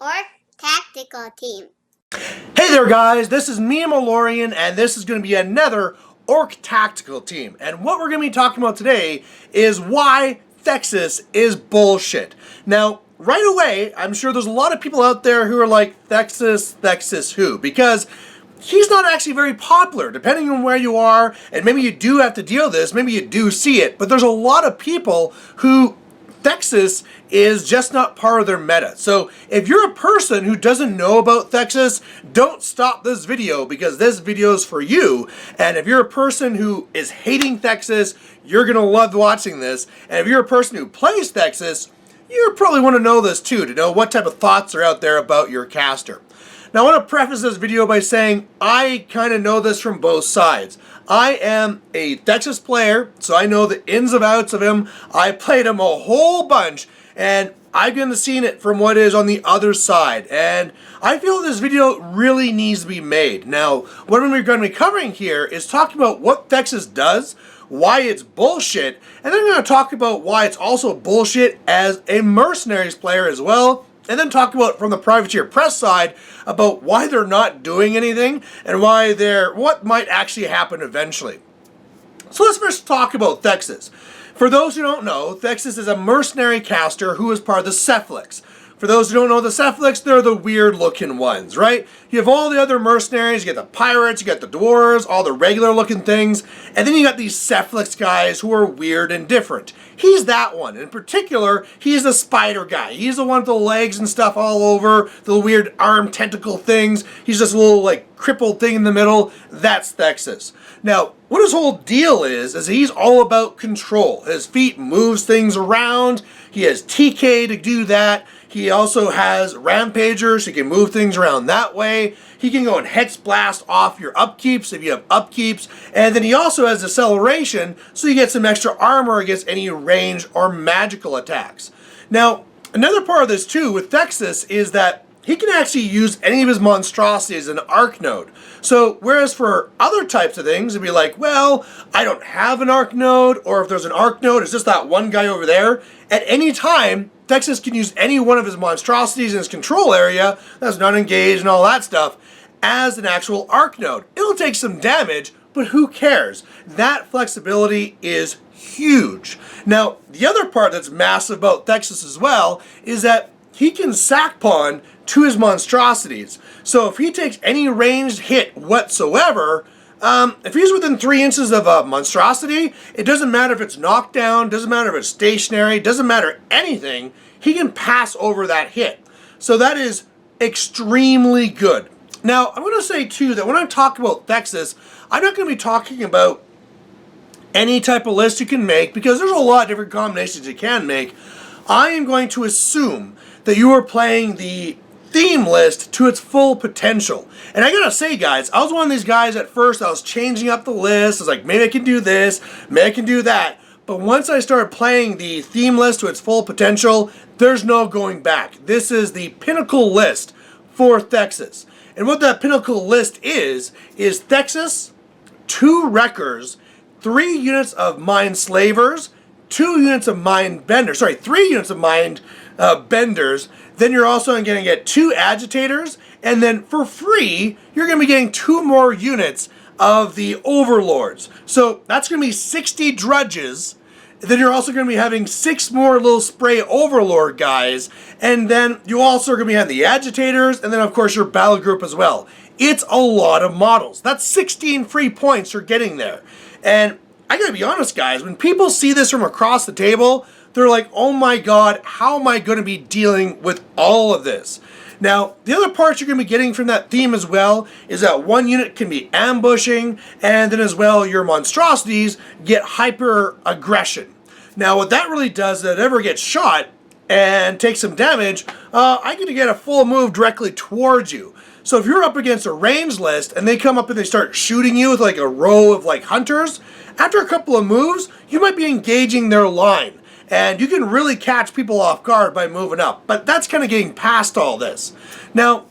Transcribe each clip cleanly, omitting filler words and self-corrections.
or tactical team. Hey there guys, this is me, Malorian, and this is going to be another Orc Tactical Team. And what we're going to be talking about today is why Thexus is bullshit. Now, right away, I'm sure there's a lot of people out there who are like, Thexus who? Because he's not actually very popular, depending on where you are, and maybe you do have to deal with this, maybe you do see it, but there's a lot of people who Thexus is just not part of their meta. So if you're a person who doesn't know about Thexus, don't stop this video because this video is for you. And if you're a person who is hating Thexus, you're going to love watching this. And if you're a person who plays Thexus, you probably want to know this too, to know what type of thoughts are out there about your caster. Now I want to preface this video by saying I kind of know this from both sides. I am a Thexus player, so I know the ins and outs of him. I played him a whole bunch, and I've been seeing it from what is on the other side. And I feel this video really needs to be made. Now, what we're going to be covering here is talking about what Thexus does, why it's bullshit, and then I'm going to talk about why it's also bullshit as a mercenaries player as well. And then talk about from the privateer press side about why they're not doing anything and why what might actually happen eventually. So let's first talk about Thexus. For those who don't know, Thexus is a mercenary caster who is part of the Cephalix. For those who don't know the Cephalix, they're the weird looking ones, right? You have all the other mercenaries, you get the pirates, you got the dwarves, all the regular looking things, and then you got these Cephalix guys who are weird and different. He's that one. In particular, he's the spider guy. He's the one with the legs and stuff all over, the weird arm tentacle things. He's just a little like crippled thing in the middle. That's Thexus. Now, what his whole deal is he's all about control. His feet moves things around. He has TK to do that. He also has Rampagers. He can move things around that way. He can go and Hex Blast off your upkeeps if you have upkeeps. And then he also has Acceleration, so you get some extra armor against any range or magical attacks. Now, another part of this too with Thexus is that he can actually use any of his monstrosities as an arc node. So, whereas for other types of things, it'd be like, well, I don't have an arc node, or if there's an arc node, it's just that one guy over there. At any time, Thexus can use any one of his monstrosities in his control area, that's not engaged and all that stuff, as an actual arc node. It'll take some damage, but who cares? That flexibility is huge. Now, the other part that's massive about Thexus as well is that he can sack pawn to his monstrosities. So if he takes any ranged hit whatsoever, if he's within 3 inches of a monstrosity, it doesn't matter if it's knocked down, doesn't matter if it's stationary, doesn't matter anything, he can pass over that hit. So that is extremely good. Now, I'm going to say too that when I talk about Thexus, I'm not going to be talking about any type of list you can make because there's a lot of different combinations you can make. I am going to assume that you are playing the theme list to its full potential. And I gotta say, guys, I was one of these guys at first, I was changing up the list. I was like, maybe I can do this, maybe I can do that. But once I started playing the theme list to its full potential, there's no going back. This is the pinnacle list for Thexus. And what that pinnacle list is Thexus, 2 Wreckers, 3 units of Mind Slavers, 2 units of Mind Benders, 3 units of Mind Benders. Then you're also going to get 2 Agitators, and then for free, you're going to be getting 2 more units of the Overlords. So that's going to be 60 Drudges. Then you're also going to be having 6 more little spray Overlord guys, and then you also are going to be having the Agitators, and then of course your Battle Group as well. It's a lot of models. That's 16 free points you're getting there. And I gotta be honest, guys, when people see this from across the table, they're like, oh my god, how am I going to be dealing with all of this? Now, the other parts you're going to be getting from that theme as well is that 1 unit can be ambushing, and then as well your monstrosities get hyper aggression. Now, what that really does is that it ever gets shot and takes some damage, I get to get a full move directly towards you. So if you're up against a range list and they come up and they start shooting you with like a row of like hunters, after a couple of moves, you might be engaging their line. And you can really catch people off guard by moving up. But that's kind of getting past all this. Now,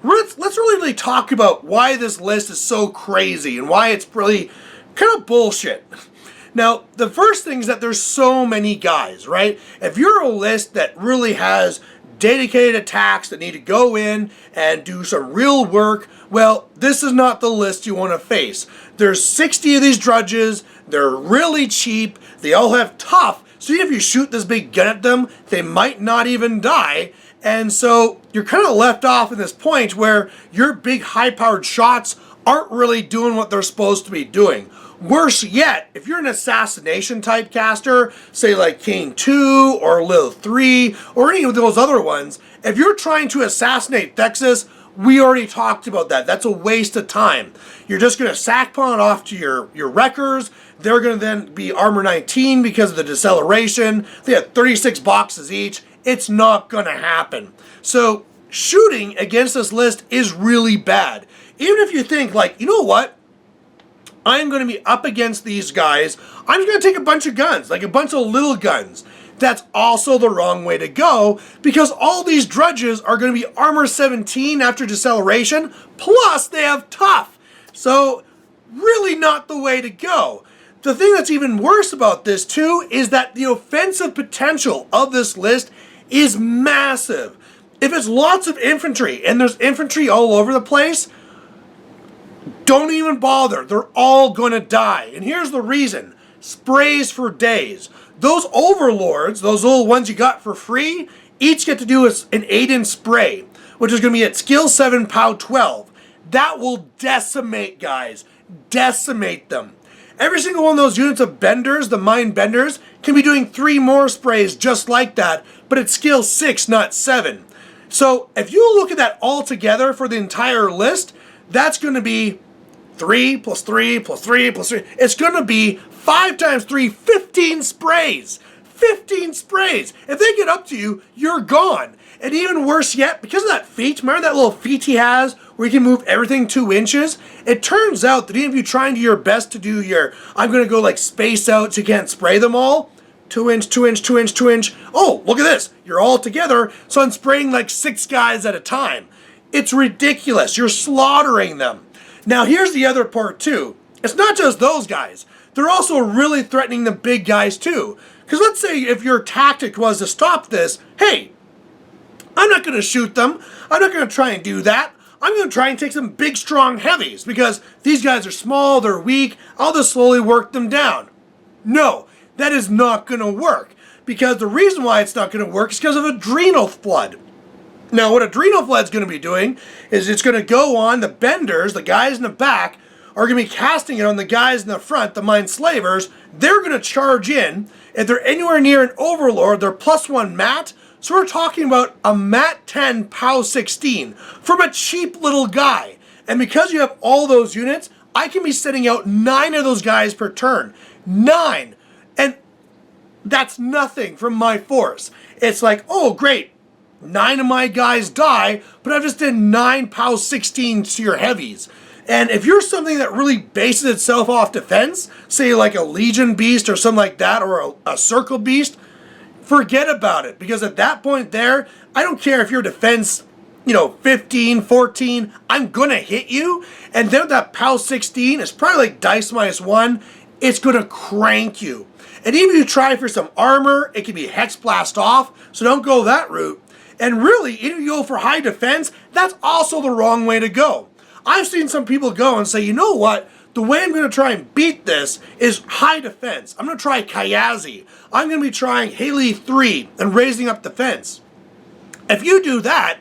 let's really talk about why this list is so crazy and why it's really kind of bullshit. Now, the first thing is that there's so many guys, right? If you're a list that really has dedicated attacks that need to go in and do some real work, well, this is not the list you want to face. There's 60 of these drudges, they're really cheap, they all have tough, so even if you shoot this big gun at them, they might not even die, and so you're kind of left off in this point where your big high-powered shots aren't really doing what they're supposed to be doing. Worse yet, if you're an assassination type caster, say like King 2 or Lil 3 or any of those other ones, if you're trying to assassinate Thexus, we already talked about that. That's a waste of time. You're just going to sack pawn off to your wreckers. They're going to then be armor 19 because of the deceleration. They have 36 boxes each. It's not going to happen. So shooting against this list is really bad. Even if you think like, you know what? I'm going to be up against these guys. I'm just going to take a bunch of guns, like a bunch of little guns. That's also the wrong way to go because all these drudges are going to be armor 17 after deceleration, plus they have tough. So really not the way to go. The thing that's even worse about this too is that the offensive potential of this list is massive. If it's lots of infantry and there's infantry all over the place, don't even bother. They're all going to die. And here's the reason. Sprays for days. Those overlords, those little ones you got for free, each get to do an 8-inch spray, which is going to be at skill 7, POW 12. That will decimate guys. Decimate them. Every single one of those units of benders, the mind benders, can be doing 3 more sprays just like that, but it's skill 6, not 7. So if you look at that all together for the entire list, that's going to be 3 plus 3 plus 3 plus 3. It's going to be 5 times 3, 15 sprays. 15 sprays. If they get up to you, you're gone. And even worse yet, because of that feat, remember that little feat he has where you can move everything 2 inches? It turns out that even if you try and do your best to do your, I'm going to go like space out so you can't spray them all, 2 inch, 2 inch, 2 inch, 2 inch. Oh, look at this. You're all together, so I'm spraying like 6 guys at a time. It's ridiculous. You're slaughtering them. Now, here's the other part, too. It's not just those guys. They're also really threatening the big guys, too. Because let's say if your tactic was to stop this, hey, I'm not going to shoot them. I'm not going to try and do that. I'm going to try and take some big, strong heavies because these guys are small, they're weak. I'll just slowly work them down. No, that is not going to work. Because the reason why it's not going to work is because of adrenal flood. Now, what Adrenal Flood's going to be doing is it's going to go on the benders, the guys in the back, are going to be casting it on the guys in the front, the Mind Slavers. They're going to charge in. If they're anywhere near an Overlord, they're +1 mat. So we're talking about a mat 10 POW 16 from a cheap little guy. And because you have all those units, I can be sending out 9 of those guys per turn. 9. And that's nothing from my force. It's like, oh, great. 9 of my guys die, but I've just did 9 POW 16 to your heavies. And if you're something that really bases itself off defense, say like a Legion Beast or something like that, or a Circle Beast, forget about it. Because at that point there, I don't care if your defense, 15, 14, I'm going to hit you. And then that POW 16 is probably like dice -1. It's going to crank you. And even if you try for some armor, it can be Hex Blast off, so don't go that route. And really, if you go for high defense, that's also the wrong way to go. I've seen some people go and say, you know what? The way I'm going to try and beat this is high defense. I'm going to try Kayazi. I'm going to be trying Haley 3 and raising up defense. If you do that,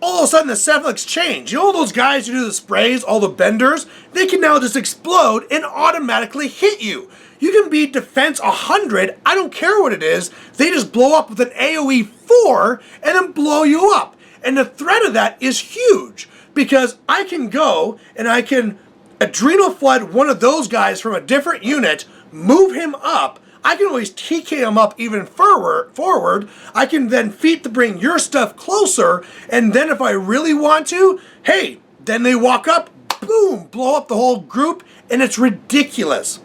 all of a sudden the Cephalics change. You know all those guys who do the sprays, all the benders? They can now just explode and automatically hit you. You can be defense 100, I don't care what it is, they just blow up with an AoE 4 and then blow you up. And the threat of that is huge because I can go and I can Adrenal Flood one of those guys from a different unit, move him up. I can always TK him up even forward. I can then feat to bring your stuff closer, and then if I really want to, hey, then they walk up, boom, blow up the whole group, and it's ridiculous.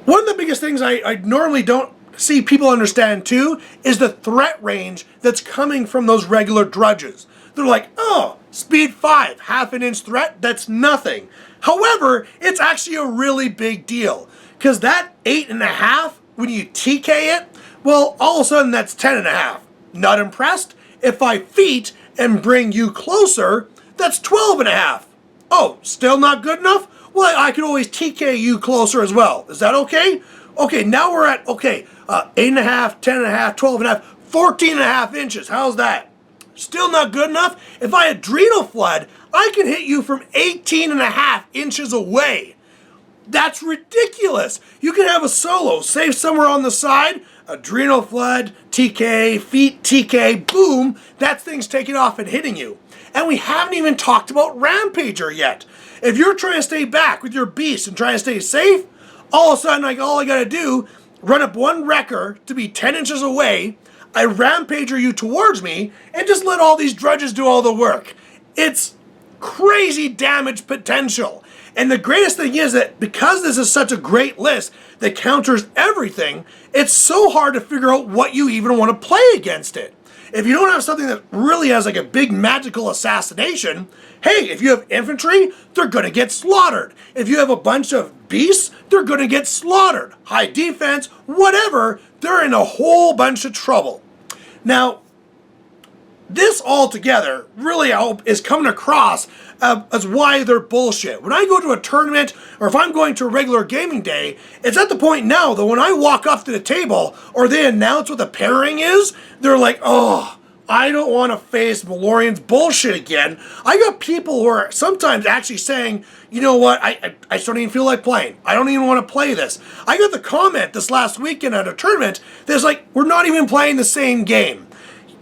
One of the biggest things I normally don't see people understand too is the threat range that's coming from those regular drudges. They're like, oh, speed 5, half an inch threat, that's nothing. However, it's actually a really big deal because that 8.5, when you TK it, well, all of a sudden that's 10.5. Not impressed? If I feet and bring you closer, that's 12.5. Oh, still not good enough? Well, I can always TK you closer as well. Is that okay? Okay, now we're at, 8.5, 10.5, 12.5, 14.5 inches. How's that? Still not good enough? If I adrenal flood, I can hit you from 18.5 inches away. That's ridiculous. You can have a solo, safe somewhere on the side, adrenal flood, TK, feet, TK, boom, that thing's taking off and hitting you. And we haven't even talked about Rampager yet. If you're trying to stay back with your beast and trying to stay safe, all of a sudden, all I gotta do, run up one wrecker to be 10 inches away, I Rampager you towards me, and just let all these drudges do all the work. It's crazy damage potential. And the greatest thing is that because this is such a great list that counters everything, it's so hard to figure out what you even want to play against it. If you don't have something that really has like a big magical assassination, hey, if you have infantry, they're going to get slaughtered. If you have a bunch of beasts, they're going to get slaughtered. High defense, whatever, they're in a whole bunch of trouble. Now, this all together really, I hope, is coming across as why they're bullshit. When I go to a tournament, or if I'm going to a regular gaming day, it's at the point now that when I walk up to the table, or they announce what the pairing is, they're like, oh, I don't want to face Malorian's bullshit again. I got people who are sometimes actually saying, you know what, I just don't even feel like playing. I don't even want to play this. I got the comment this last weekend at a tournament that's like, we're not even playing the same game.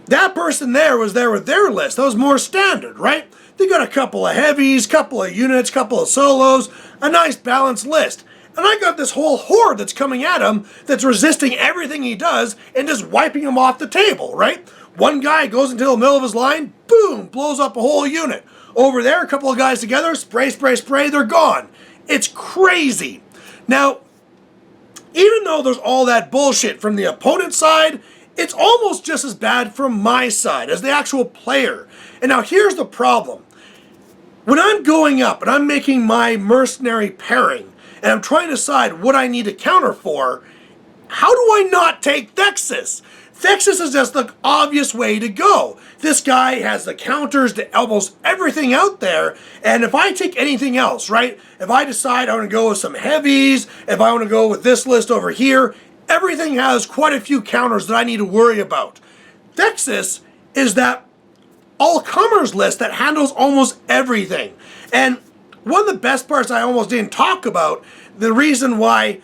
That person there was there with their list. That was more standard, right? They got a couple of heavies, couple of units, couple of solos, a nice balanced list. And I got this whole horde that's coming at him that's resisting everything he does and just wiping him off the table, right? One guy goes into the middle of his line, boom, blows up a whole unit. Over there, a couple of guys together, spray, spray, spray, they're gone. It's crazy. Now, even though there's all that bullshit from the opponent's side, it's almost just as bad from my side as the actual player. And now here's the problem. When I'm going up and I'm making my mercenary pairing and I'm trying to decide what I need to counter for, how do I not take Thexus? Thexus is just the obvious way to go. This guy has the counters to almost everything out there, and if I take anything else, right? If I decide I want to go with some heavies, if I want to go with this list over here, everything has quite a few counters that I need to worry about. Thexus is that all-comers list that handles almost everything. And one of the best parts I almost didn't talk about, the reason why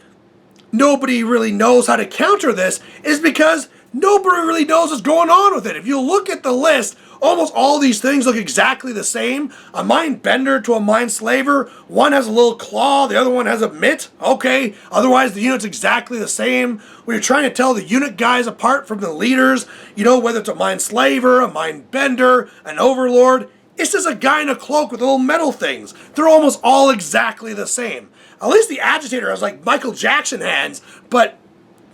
nobody really knows how to counter this is because nobody really knows what's going on with it. If you look at the list, almost all these things look exactly the same. A mind bender to a mind slaver. One has a little claw, the other one has a mitt. Okay, otherwise the unit's exactly the same. When you're trying to tell the unit guys apart from the leaders, you know, whether it's a mind slaver, a mind bender, an overlord, it's just a guy in a cloak with little metal things. They're almost all exactly the same. At least the agitator has like Michael Jackson hands, but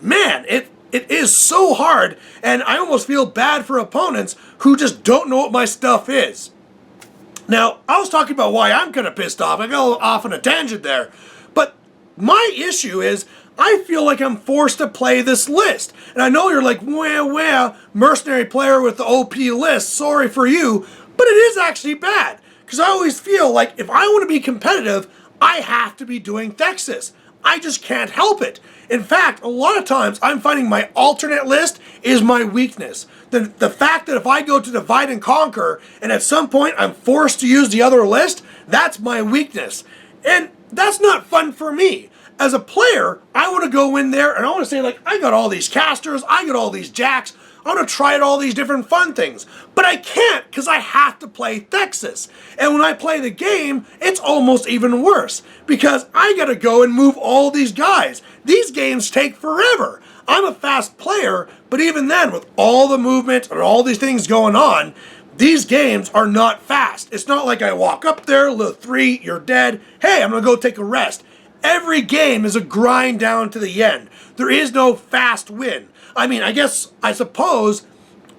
man, it is so hard, and I almost feel bad for opponents who just don't know what my stuff is. Now, I was talking about why I'm kind of pissed off. I got off on a tangent there. But my issue is I feel like I'm forced to play this list. And I know you're like, wah, mercenary player with the OP list, sorry for you. But it is actually bad. Because I always feel like if I want to be competitive, I have to be doing Thexus. I just can't help it. In fact, a lot of times I'm finding my alternate list is my weakness. The fact that if I go to divide and conquer and at some point I'm forced to use the other list, that's my weakness. And that's not fun for me. As a player, I want to go in there and I want to say like, I got all these casters, I got all these jacks, I want to try out all these different fun things. But I can't because I have to play Thexus. And when I play the game, it's almost even worse because I got to go and move all these guys. These games take forever. I'm a fast player, but even then, with all the movement and all these things going on, these games are not fast. It's not like I walk up there, level 3, you're dead. Hey, I'm going to go take a rest. Every game is a grind down to the end. There is no fast win. I mean, I suppose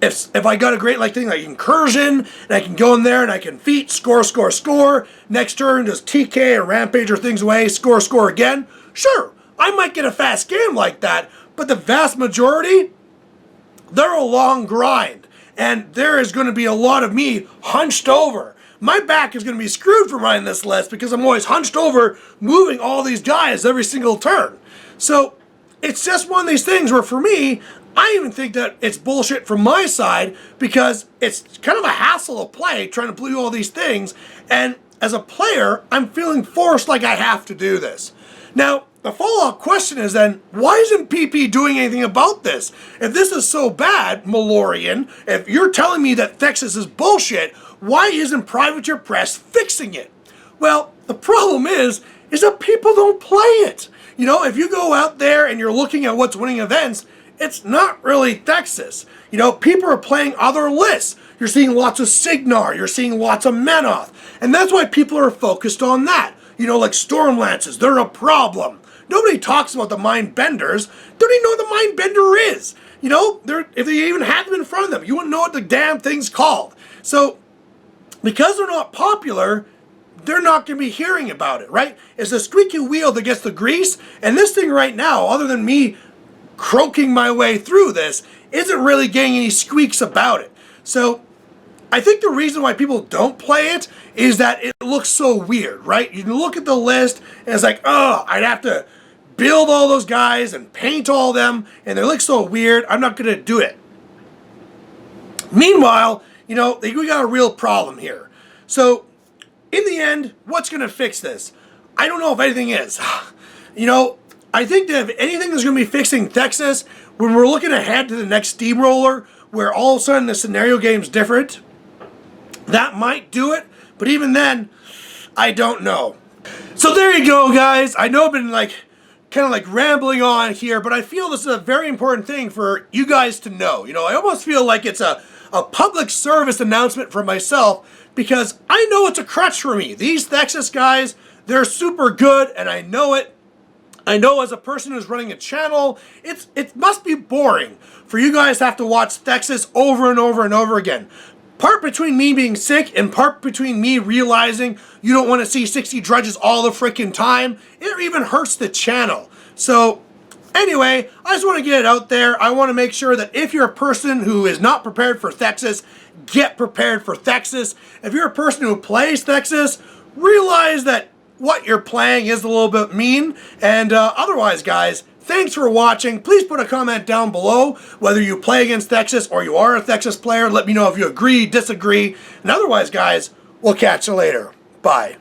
if I got a great thing like incursion, and I can go in there and I can feat, score, next turn just TK or Rampager things away, score again, sure, I might get a fast game like that, but the vast majority, they're a long grind. and there is going to be a lot of me hunched over. My back is going to be screwed for running this list because I'm always hunched over, moving all these guys every single turn. So it's just one of these things where, for me, I even think that it's bullshit from my side because it's kind of a hassle to play, trying to do all these things. And as a player, I'm feeling forced like I have to do this. Now, the follow-up question is then, why isn't PP doing anything about this? If this is so bad, Malorian, if you're telling me that Thexus is bullshit, why isn't Privateer Press fixing it? Well, the problem is that people don't play it. You know, if you go out there and you're looking at what's winning events, it's not really Thexus. You know, people are playing other lists. You're seeing lots of Signar, you're seeing lots of Menoth, and that's why people are focused on that. You know, like Stormlances, they're a problem. Nobody talks about the Mind Benders. Don't even know what the Mind Bender is. You know, if they even had them in front of them, you wouldn't know what the damn thing's called. So, because they're not popular, they're not going to be hearing about it, right? It's the squeaky wheel that gets the grease, and this thing right now, other than me croaking my way through this, isn't really getting any squeaks about it. So I think the reason why people don't play it is that it looks so weird, right? You look at the list and it's like, oh, I'd have to build all those guys and paint all them, and they look so weird, I'm not going to do it. Meanwhile, you know, we got a real problem here. So in the end, what's going to fix this? I don't know if anything is. You know, I think that if anything is going to be fixing Thexus, when we're looking ahead to the next Steamroller, where all of a sudden the scenario game's different, that might do it. But even then, I don't know. So there you go, guys. I know I've been kind of rambling on here, but I feel this is a very important thing for you guys to know. You know, I almost feel like it's a public service announcement for myself, because I know it's a crutch for me. These Thexus guys, they're super good, and I know it. I know as a person who's running a channel, it must be boring for you guys to have to watch Thexus over and over and over again. Part between me being sick and part between me realizing you don't want to see 60 Drudges all the freaking time, it even hurts the channel. So anyway, I just want to get it out there. I want to make sure that if you're a person who is not prepared for Thexus, get prepared for Thexus. If you're a person who plays Thexus, realize that what you're playing is a little bit mean. And otherwise, guys, thanks for watching. Please put a comment down below whether you play against Thexus or you are a Thexus player. Let me know if you agree, disagree. And otherwise, guys, we'll catch you later. Bye.